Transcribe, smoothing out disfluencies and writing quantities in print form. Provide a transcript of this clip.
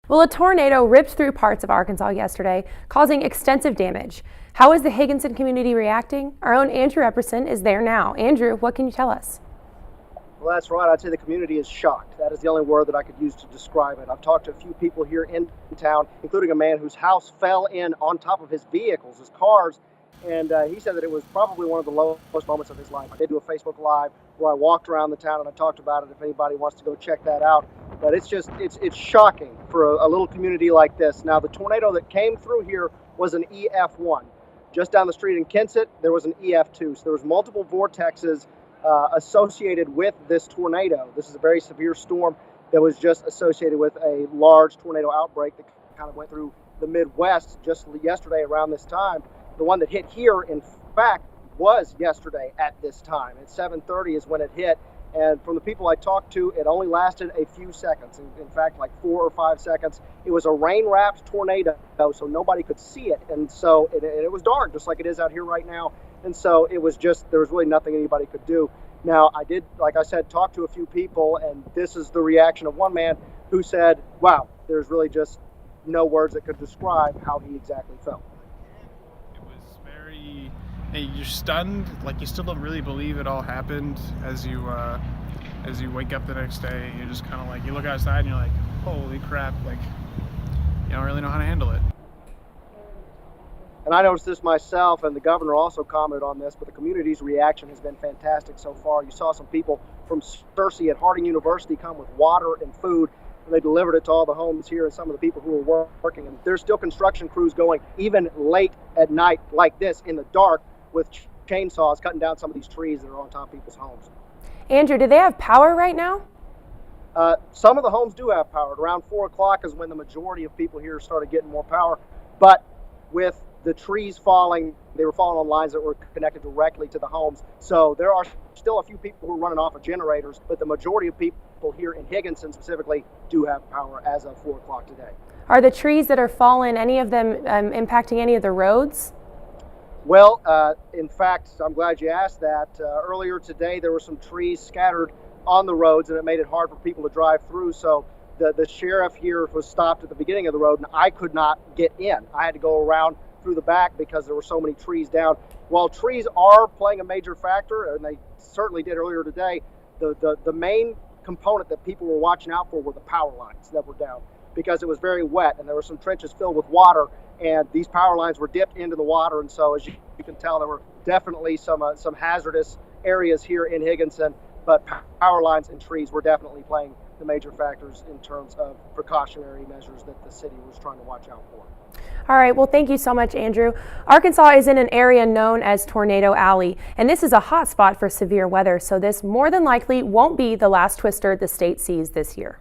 Well, a tornado ripped through parts of Arkansas yesterday, causing extensive damage. How is the Higginson community reacting? Our own Andrew Epperson is there now. Andrew, what can you tell us? Well, that's right. I'd say the community is shocked. That is the only word that I could use to describe it. I've talked to a few people here in town, including a man whose house fell in on top of his vehicles, his cars, and he said that it was probably one of the lowest moments of his life. I did do a Facebook Live where I walked around the town and I talked about it if anybody wants to go check that out. But it's shocking for a little community like this. Now, the tornado that came through here was an EF1. Just down the street in Kensett, there was an EF2. So there was multiple vortexes associated with this tornado. This is a very severe storm that was just associated with a large tornado outbreak that kind of went through the Midwest just yesterday around this time. The one that hit here, in fact, was yesterday at this time. At 7:30 is when it hit. And from the people I talked to, it only lasted a few seconds. In fact, like 4 or 5 seconds. It was a rain-wrapped tornado, so nobody could see it. And so it was dark, just like it is out here right now. And so it was just, there was really nothing anybody could do. Now, I did, like I said, talk to a few people, and this is the reaction of one man who said, wow, there's really just no words that could describe how he exactly felt. It was very, you're stunned, like you still don't really believe it all happened as you wake up the next day. You're just kind of like, you look outside and you're like, holy crap, like, you don't really know how to handle it. And I noticed this myself, and the governor also commented on this, but the community's reaction has been fantastic so far. You saw some people from Searcy at Harding University come with water and food, and they delivered it to all the homes here and some of the people who were working. And there's still construction crews going even late at night like this in the dark with chainsaws cutting down some of these trees that are on top of people's homes. Andrew, do they have power right now? Some of the homes do have power. Around 4 o'clock is when the majority of people here started getting more power. But with the trees falling, they were falling on lines that were connected directly to the homes. So there are still a few people who are running off of generators, but the majority of people here in Higginson specifically do have power as of 4 o'clock today. Are the trees that are fallen, any of them impacting any of the roads? Well, in fact, I'm glad you asked that. Earlier today, there were some trees scattered on the roads, and it made it hard for people to drive through. So the sheriff here was stopped at the beginning of the road, and I could not get in. I had to go around through the back because there were so many trees down. While trees are playing a major factor, and they certainly did earlier today, the main component that people were watching out for were the power lines that were down because it was very wet and there were some trenches filled with water, and these power lines were dipped into the water. And so as you can tell, there were definitely some hazardous areas here in Higginson, but power lines and trees were definitely playing the major factors in terms of precautionary measures that the city was trying to watch out for. All right, well, thank you so much, Andrew. Arkansas is in an area known as Tornado Alley, and this is a hot spot for severe weather, so this more than likely won't be the last twister the state sees this year.